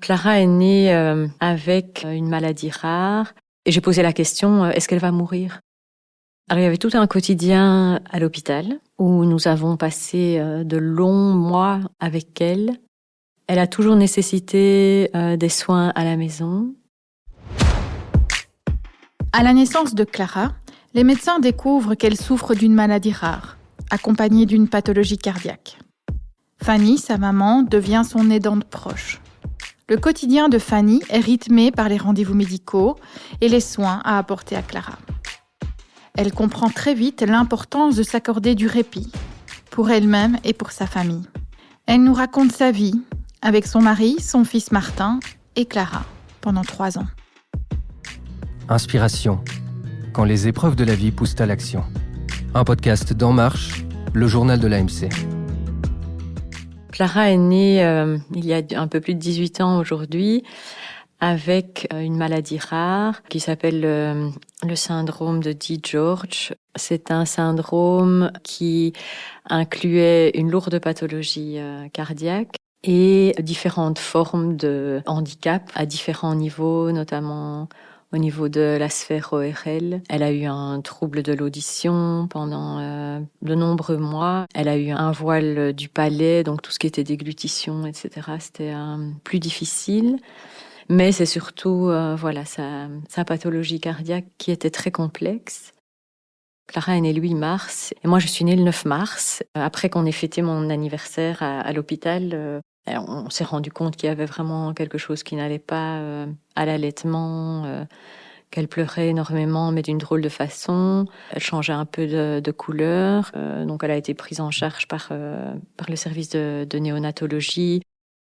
Clara est née avec une maladie rare et j'ai posé la question, est-ce qu'elle va mourir? Alors il y avait tout un quotidien à l'hôpital où nous avons passé de longs mois avec elle. Elle a toujours nécessité des soins à la maison. À la naissance de Clara, les médecins découvrent qu'elle souffre d'une maladie rare, accompagnée d'une pathologie cardiaque. Fanny, sa maman, devient son aidante proche. Le quotidien de Fanny est rythmé par les rendez-vous médicaux et les soins à apporter à Clara. Elle comprend très vite l'importance de s'accorder du répit, pour elle-même et pour sa famille. Elle nous raconte sa vie, avec son mari, son fils Martin et Clara, pendant 3 ans. Inspiration, quand les épreuves de la vie poussent à l'action. Un podcast d'En Marche, le journal de l'AMC. Clara est née il y a un peu plus de 18 ans aujourd'hui avec une maladie rare qui s'appelle le syndrome de DiGeorge. C'est un syndrome qui incluait une lourde pathologie cardiaque et différentes formes de handicap à différents niveaux, notamment au niveau de la sphère ORL. Elle a eu un trouble de l'audition pendant de nombreux mois. Elle a eu un voile du palais, donc tout ce qui était déglutition, etc. C'était plus difficile. Mais c'est surtout sa pathologie cardiaque qui était très complexe. Clara est née le 8 mars et moi je suis née le 9 mars. Après qu'on ait fêté mon anniversaire à l'hôpital, on s'est rendu compte qu'il y avait vraiment quelque chose qui n'allait pas à l'allaitement, qu'elle pleurait énormément mais d'une drôle de façon. Elle changeait un peu de couleur, donc elle a été prise en charge par le service de néonatologie.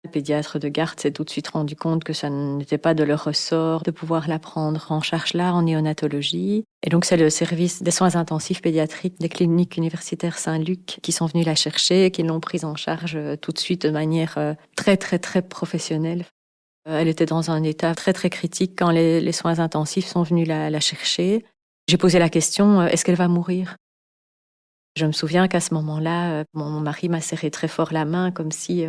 Le pédiatre de garde s'est tout de suite rendu compte que ça n'était pas de leur ressort de pouvoir la prendre en charge là, en néonatologie. Et donc, c'est le service des soins intensifs pédiatriques des cliniques universitaires Saint-Luc qui sont venus la chercher et qui l'ont prise en charge tout de suite de manière très, très, très professionnelle. Elle était dans un état très, très critique quand les soins intensifs sont venus la chercher. J'ai posé la question, est-ce qu'elle va mourir? Je me souviens qu'à ce moment-là, mon mari m'a serré très fort la main comme si...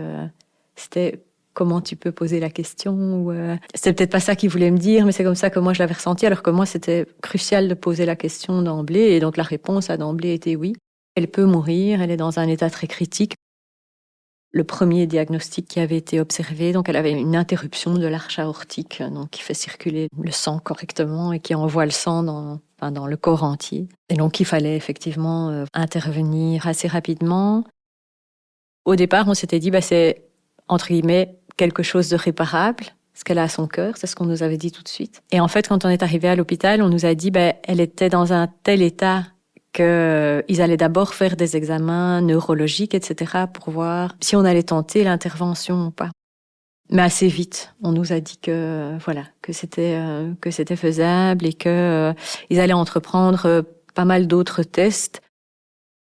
C'était comment tu peux poser la question ou c'était peut-être pas ça qu'il voulait me dire, mais c'est comme ça que moi je l'avais ressenti, alors que moi c'était crucial de poser la question d'emblée et donc la réponse à d'emblée était oui. Elle peut mourir, elle est dans un état très critique. Le premier diagnostic qui avait été observé, donc elle avait une interruption de l'arche aortique, donc qui fait circuler le sang correctement et qui envoie le sang dans le corps entier. Et donc il fallait effectivement intervenir assez rapidement. Au départ, on s'était dit c'est entre guillemets, quelque chose de réparable, ce qu'elle a à son cœur, c'est ce qu'on nous avait dit tout de suite. Et en fait, quand on est arrivé à l'hôpital, on nous a dit elle était dans un tel état qu'ils allaient d'abord faire des examens neurologiques, etc., pour voir si on allait tenter l'intervention ou pas. Mais assez vite, on nous a dit que c'était faisable et que ils allaient entreprendre pas mal d'autres tests.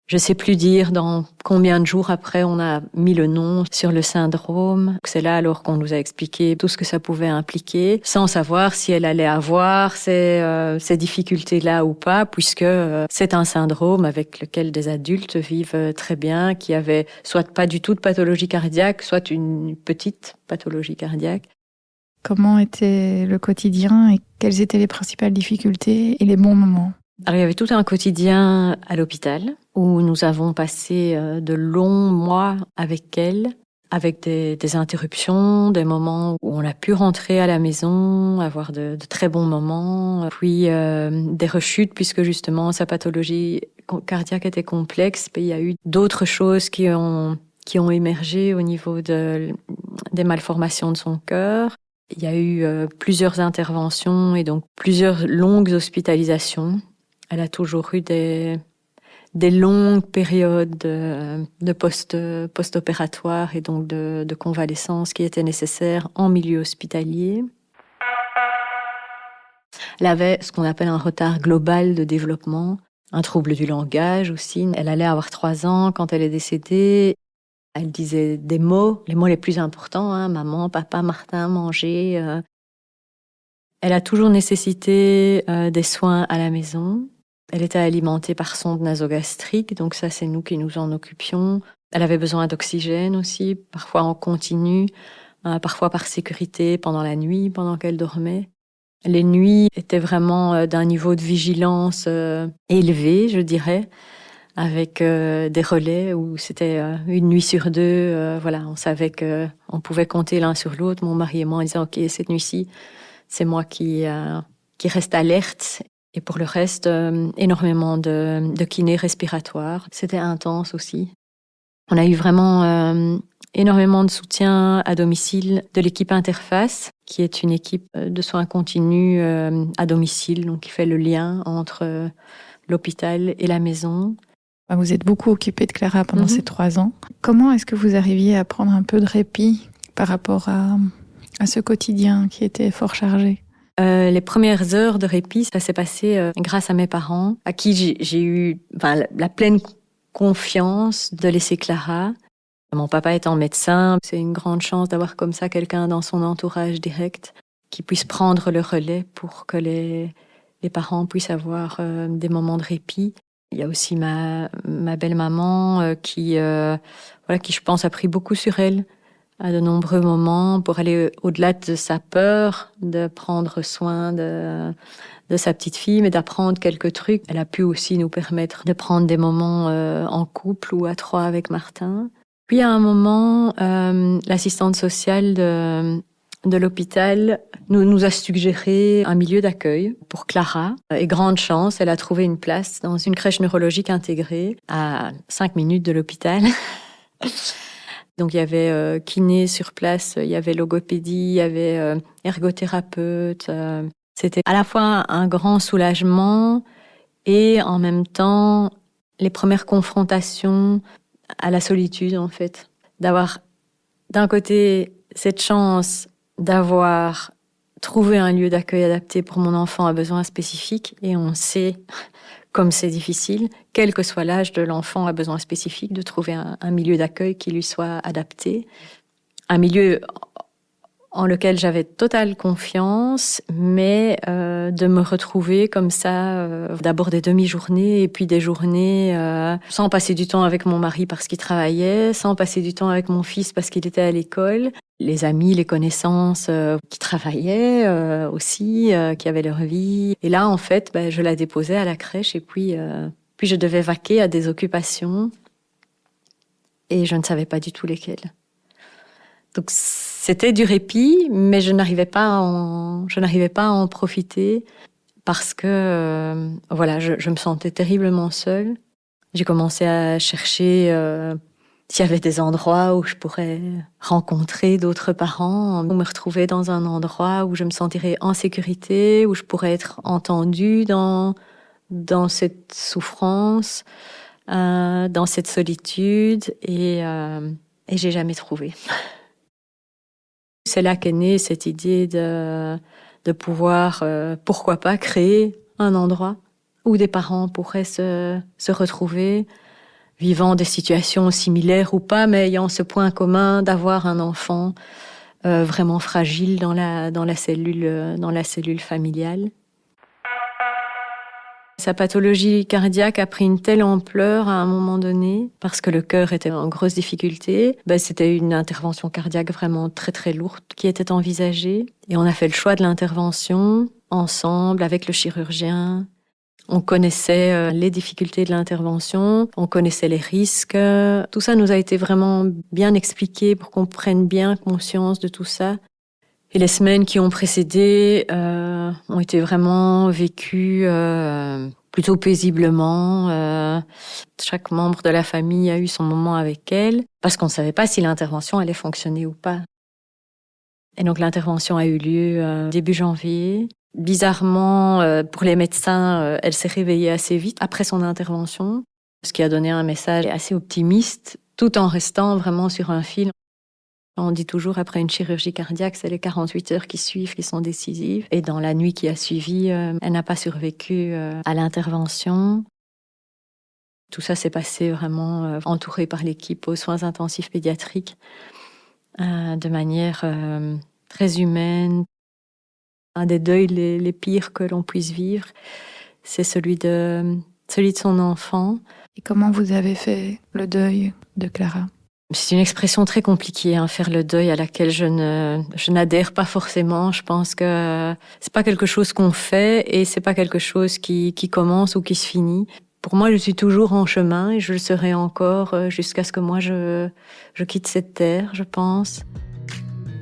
Je sais plus dire dans combien de jours après on a mis le nom sur le syndrome. C'est là alors qu'on nous a expliqué tout ce que ça pouvait impliquer, sans savoir si elle allait avoir ces difficultés-là ou pas, puisque c'est un syndrome avec lequel des adultes vivent très bien, qui avaient soit pas du tout de pathologie cardiaque, soit une petite pathologie cardiaque. Comment était le quotidien et quelles étaient les principales difficultés et les bons moments? Alors, il y avait tout un quotidien à l'hôpital où nous avons passé de longs mois avec elle, avec des interruptions, des moments où on a pu rentrer à la maison, avoir de très bons moments, puis des rechutes puisque justement sa pathologie cardiaque était complexe. Puis il y a eu d'autres choses qui ont émergé au niveau des malformations de son cœur. Il y a eu plusieurs interventions et donc plusieurs longues hospitalisations. Elle a toujours eu des longues périodes de post-opératoire et donc de convalescence qui étaient nécessaires en milieu hospitalier. Elle avait ce qu'on appelle un retard global de développement, un trouble du langage aussi. Elle allait avoir 3 ans quand elle est décédée. Elle disait des mots, les mots les plus importants, maman, papa, Martin, manger. Elle a toujours nécessité des soins à la maison. Elle était alimentée par sonde nasogastrique, donc ça, c'est nous qui nous en occupions. Elle avait besoin d'oxygène aussi, parfois en continu. parfois par sécurité pendant la nuit, pendant qu'elle dormait. Les nuits étaient vraiment d'un niveau de vigilance élevé, je dirais, avec des relais où c'était une nuit sur deux. Voilà, on savait qu'on pouvait compter l'un sur l'autre, mon mari et moi, en disant « Ok, cette nuit-ci, c'est moi qui reste alerte ». Et pour le reste, énormément de kiné respiratoire. C'était intense aussi. On a eu vraiment énormément de soutien à domicile de l'équipe Interface, qui est une équipe de soins continus à domicile, donc qui fait le lien entre l'hôpital et la maison. Vous êtes beaucoup occupée de Clara pendant ces 3 ans. Comment est-ce que vous arriviez à prendre un peu de répit par rapport à ce quotidien qui était fort chargé ? Les premières heures de répit, ça s'est passé grâce à mes parents, à qui j'ai eu la pleine confiance de laisser Clara. Mon papa étant médecin, c'est une grande chance d'avoir comme ça quelqu'un dans son entourage direct qui puisse prendre le relais pour que les parents puissent avoir des moments de répit. Il y a aussi ma belle-maman qui, je pense, a pris beaucoup sur elle à de nombreux moments pour aller au-delà de sa peur de prendre soin de sa petite fille, mais d'apprendre quelques trucs. Elle a pu aussi nous permettre de prendre des moments en couple ou à 3 avec Martin. Puis à un moment, l'assistante sociale de l'hôpital nous a suggéré un milieu d'accueil pour Clara. Et grande chance, elle a trouvé une place dans une crèche neurologique intégrée à 5 minutes de l'hôpital. Donc il y avait kiné sur place, il y avait logopédie, il y avait ergothérapeute. C'était à la fois un grand soulagement et en même temps les premières confrontations à la solitude, en fait. D'avoir d'un côté cette chance d'avoir trouvé un lieu d'accueil adapté pour mon enfant à besoins spécifiques, et on sait comme c'est difficile, quel que soit l'âge de l'enfant à besoins spécifiques, de trouver un milieu d'accueil qui lui soit adapté. Un milieu en lequel j'avais totale confiance, mais de me retrouver comme ça, d'abord des demi-journées et puis des journées sans passer du temps avec mon mari parce qu'il travaillait, sans passer du temps avec mon fils parce qu'il était à l'école, les amis, les connaissances qui travaillaient aussi, qui avaient leur vie. Et là, en fait, je la déposais à la crèche et puis je devais vaquer à des occupations et je ne savais pas du tout lesquelles. Donc c'était du répit, mais je n'arrivais pas à en profiter parce que je me sentais terriblement seule. J'ai commencé à chercher s'il y avait des endroits où je pourrais rencontrer d'autres parents, ou me retrouver dans un endroit où je me sentirais en sécurité, où je pourrais être entendue dans cette souffrance, dans cette solitude, et j'ai jamais trouvé. C'est là qu'est née cette idée de pouvoir, pourquoi pas, créer un endroit où des parents pourraient se retrouver, vivant des situations similaires ou pas, mais ayant ce point commun d'avoir un enfant vraiment fragile dans la cellule familiale. Sa pathologie cardiaque a pris une telle ampleur à un moment donné, parce que le cœur était en grosse difficulté. C'était une intervention cardiaque vraiment très très lourde qui était envisagée. Et on a fait le choix de l'intervention ensemble avec le chirurgien. On connaissait les difficultés de l'intervention, on connaissait les risques. Tout ça nous a été vraiment bien expliqué pour qu'on prenne bien conscience de tout ça. Et les semaines qui ont précédé ont été vraiment vécues plutôt paisiblement. Chaque membre de la famille a eu son moment avec elle, parce qu'on ne savait pas si l'intervention allait fonctionner ou pas. Et donc l'intervention a eu lieu début janvier. Bizarrement, pour les médecins, elle s'est réveillée assez vite après son intervention, ce qui a donné un message assez optimiste, tout en restant vraiment sur un fil. On dit toujours, après une chirurgie cardiaque, c'est les 48 heures qui suivent qui sont décisives. Et dans la nuit qui a suivi, elle n'a pas survécu à l'intervention. Tout ça s'est passé vraiment entouré par l'équipe aux soins intensifs pédiatriques, de manière très humaine. Un des deuils les pires que l'on puisse vivre, c'est celui de son enfant. Et comment vous avez fait le deuil de Clara ? C'est une expression très compliquée, faire le deuil, à laquelle je n'adhère pas forcément. Je pense que c'est pas quelque chose qu'on fait et c'est pas quelque chose qui commence ou qui se finit. Pour moi, je suis toujours en chemin et je le serai encore jusqu'à ce que moi je quitte cette terre, je pense.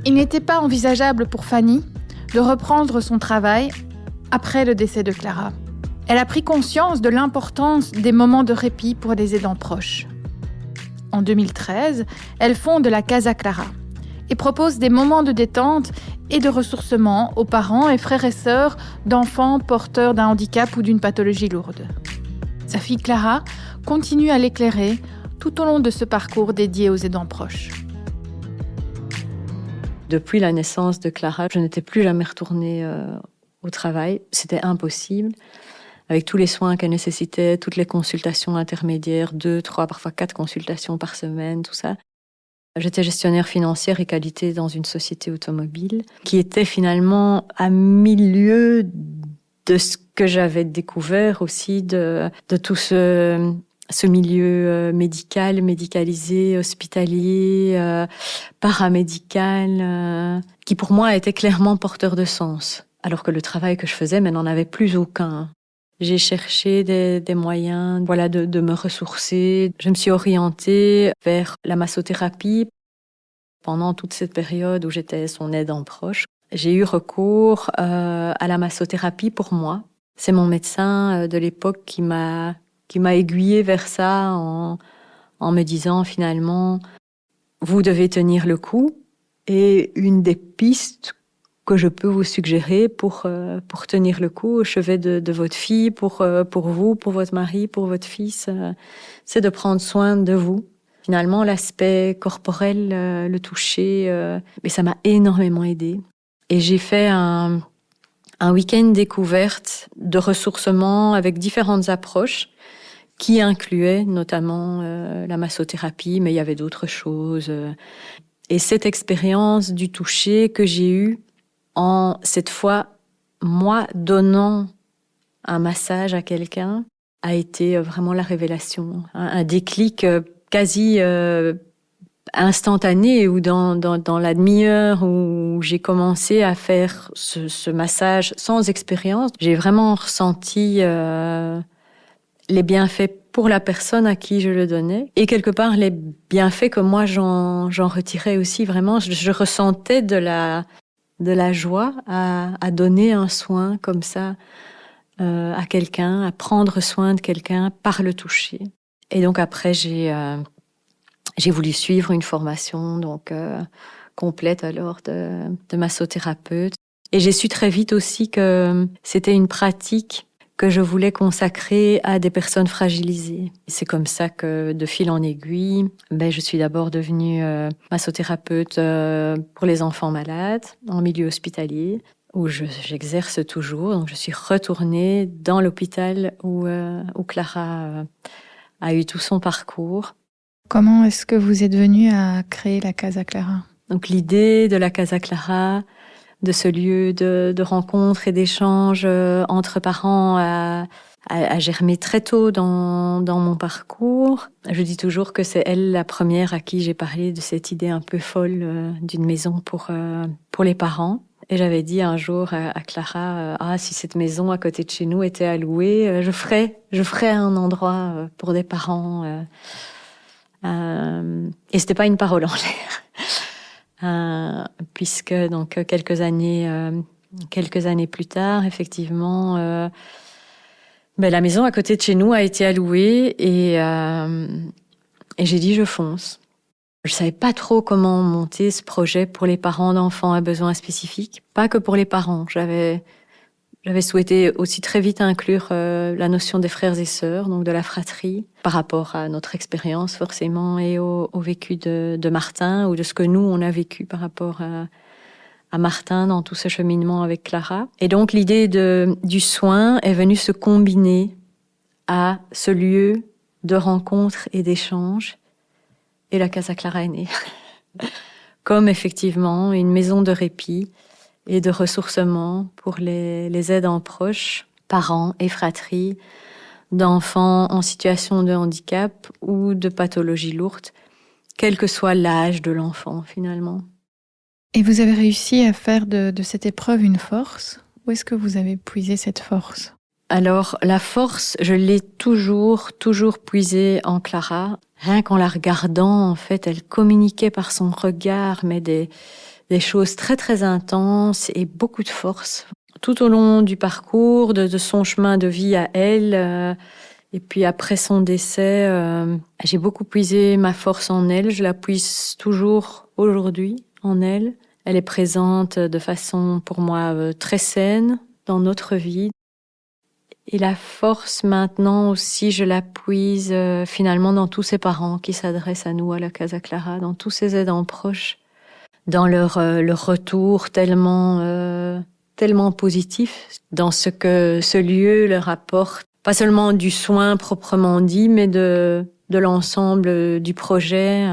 Il n'était pas envisageable pour Fanny de reprendre son travail après le décès de Clara. Elle a pris conscience de l'importance des moments de répit pour les aidants proches. En 2013, elle fonde la Casa Clara et propose des moments de détente et de ressourcement aux parents et frères et sœurs d'enfants porteurs d'un handicap ou d'une pathologie lourde. Sa fille Clara continue à l'éclairer tout au long de ce parcours dédié aux aidants proches. Depuis la naissance de Clara, je n'étais plus jamais retournée au travail. C'était impossible. Avec tous les soins qu'elle nécessitait, toutes les consultations intermédiaires, 2, 3, parfois 4 consultations par semaine, tout ça. J'étais gestionnaire financière et qualité dans une société automobile qui était finalement à milieu de ce que j'avais découvert aussi de tout ce milieu médical, médicalisé, hospitalier, paramédical, qui pour moi était clairement porteur de sens. Alors que le travail que je faisais, mais n'en avait plus aucun. J'ai cherché des moyens de me ressourcer. Je me suis orientée vers la massothérapie. Pendant toute cette période où j'étais son aidant proche, j'ai eu recours à la massothérapie pour moi. C'est mon médecin de l'époque qui m'a aiguillée vers ça en me disant finalement, vous devez tenir le coup. Et une des pistes que je peux vous suggérer pour tenir le coup au chevet de votre fille, pour vous, pour votre mari, pour votre fils, c'est de prendre soin de vous. Finalement, l'aspect corporel, le toucher, mais ça m'a énormément aidée. Et j'ai fait un week-end découverte de ressourcement avec différentes approches qui incluaient notamment la massothérapie, mais il y avait d'autres choses. Et cette expérience du toucher que j'ai eue, en cette fois, moi, donnant un massage à quelqu'un, a été vraiment la révélation. Un déclic quasi instantané, où dans la demi-heure où j'ai commencé à faire ce massage sans expérience, j'ai vraiment ressenti les bienfaits pour la personne à qui je le donnais. Et quelque part, les bienfaits que moi, j'en retirais aussi vraiment. Je ressentais de la joie à donner un soin comme ça à quelqu'un, à prendre soin de quelqu'un par le toucher. Et donc après, j'ai voulu suivre une formation complète alors de massothérapeute. Et j'ai su très vite aussi que c'était une pratique que je voulais consacrer à des personnes fragilisées. C'est comme ça que, de fil en aiguille, je suis d'abord devenue massothérapeute pour les enfants malades en milieu hospitalier, où j'exerce toujours. Donc je suis retournée dans l'hôpital où Clara a eu tout son parcours. Comment est-ce que vous êtes venue à créer la Casa Clara ? Donc l'idée de la Casa Clara, de ce lieu de rencontre et d'échange entre parents a germé très tôt dans mon parcours. Je dis toujours que c'est elle la première à qui j'ai parlé de cette idée un peu folle d'une maison pour les parents. Et j'avais dit un jour à Clara, si cette maison à côté de chez nous était à louer, je ferais un endroit pour des parents. Et c'était pas une parole en l'air. Puisque donc quelques années plus tard, effectivement, la maison à côté de chez nous a été allouée et j'ai dit je fonce. Je savais pas trop comment monter ce projet pour les parents d'enfants à besoins spécifiques, pas que pour les parents. J'avais souhaité aussi très vite inclure la notion des frères et sœurs, donc de la fratrie, par rapport à notre expérience forcément et au vécu de Martin, ou de ce que nous, on a vécu par rapport à Martin dans tout ce cheminement avec Clara. Et donc l'idée du soin est venue se combiner à ce lieu de rencontre et d'échange, et la Casa Clara est née. Comme effectivement une maison de répit et de ressourcement pour les aidants proches, parents et fratries, d'enfants en situation de handicap ou de pathologie lourde, quel que soit l'âge de l'enfant finalement. Et vous avez réussi à faire de cette épreuve une force ? Où est-ce que vous avez puisé cette force ? Alors, la force, je l'ai toujours puisée en Clara. Rien qu'en la regardant, en fait, elle communiquait par son regard, mais des choses très, très intenses et beaucoup de force. Tout au long du parcours, de son chemin de vie à elle, et puis après son décès, j'ai beaucoup puisé ma force en elle. Je la puise toujours aujourd'hui en elle. Elle est présente de façon, pour moi, très saine dans notre vie. Et la force maintenant aussi, je la puise finalement dans tous ces parents qui s'adressent à nous à la Casa Clara, dans tous ces aidants proches, dans leur retour tellement positif, dans ce que ce lieu leur apporte, pas seulement du soin proprement dit, mais de l'ensemble du projet.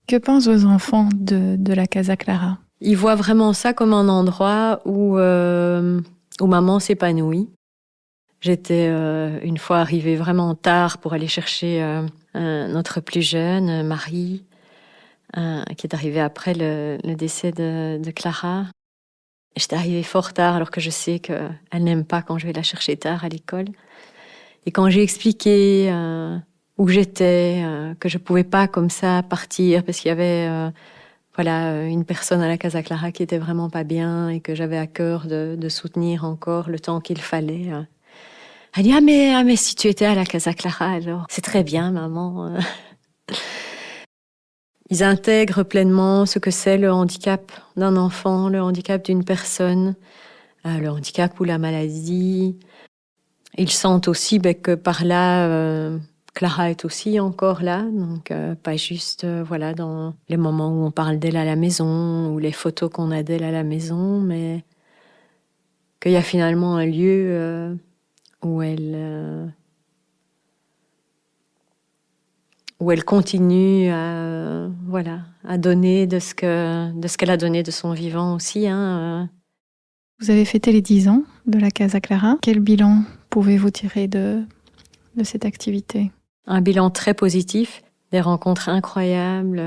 Que pensent vos enfants de la Casa Clara ? Ils voient vraiment ça comme un endroit où maman s'épanouit. J'étais une fois arrivée vraiment tard pour aller chercher notre plus jeune, Marie, qui est arrivée après le décès de Clara. J'étais arrivée fort tard alors que je sais qu'elle n'aime pas quand je vais la chercher tard à l'école. Et quand j'ai expliqué où j'étais, que je pouvais pas comme ça partir parce qu'il y avait une personne à la Casa Clara qui était vraiment pas bien et que j'avais à cœur de soutenir encore le temps qu'il fallait. Elle dit mais si tu étais à la Casa Clara alors c'est très bien maman. Ils intègrent pleinement ce que c'est le handicap d'un enfant, le handicap d'une personne, le handicap ou la maladie. Ils sentent aussi que par là, Clara est aussi encore là, donc pas juste dans les moments où on parle d'elle à la maison ou les photos qu'on a d'elle à la maison, mais qu'il y a finalement un lieu où elle continue à donner de ce qu'elle a donné de son vivant aussi. Vous avez fêté les 10 ans de la Casa Clara. Quel bilan pouvez-vous tirer de cette activité ? Un bilan très positif, des rencontres incroyables,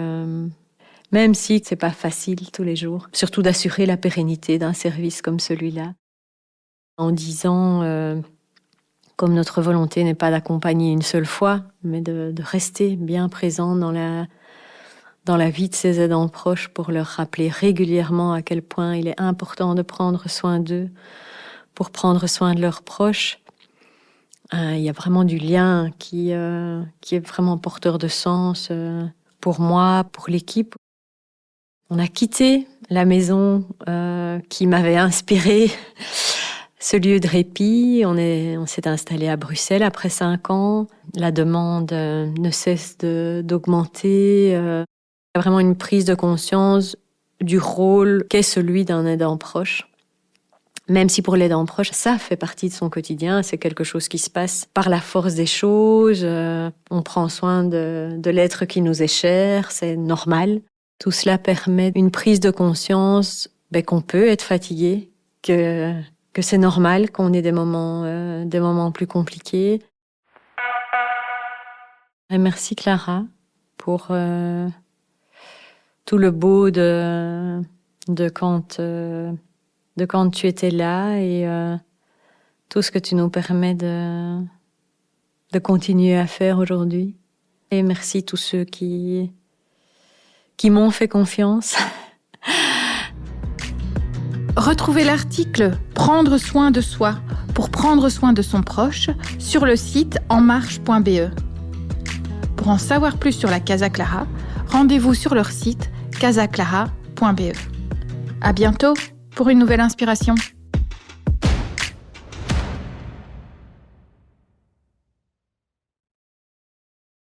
même si c'est pas facile tous les jours. Surtout d'assurer la pérennité d'un service comme celui-là. En 10 ans, comme notre volonté n'est pas d'accompagner une seule fois, mais de rester bien présent dans la vie de ces aidants proches pour leur rappeler régulièrement à quel point il est important de prendre soin d'eux, pour prendre soin de leurs proches. Il y a vraiment du lien qui est vraiment porteur de sens pour moi, pour l'équipe. On a quitté la maison qui m'avait inspiré ce lieu de répit. On s'est installé à Bruxelles après 5 ans. La demande ne cesse d'augmenter. Il y a vraiment une prise de conscience du rôle qu'est celui d'un aidant proche. Même si pour l'aidant proche, ça fait partie de son quotidien, c'est quelque chose qui se passe par la force des choses. On prend soin de l'être qui nous est cher, c'est normal. Tout cela permet une prise de conscience qu'on peut être fatigué, que c'est normal qu'on ait des moments plus compliqués. Et merci Clara pour tout le beau de quand tu étais là et tout ce que tu nous permets de continuer à faire aujourd'hui. Et merci tous ceux qui m'ont fait confiance. Retrouvez l'article « Prendre soin de soi pour prendre soin de son proche » sur le site enmarche.be. Pour en savoir plus sur la Casa Clara, rendez-vous sur leur site casaclara.be. À bientôt pour une nouvelle inspiration.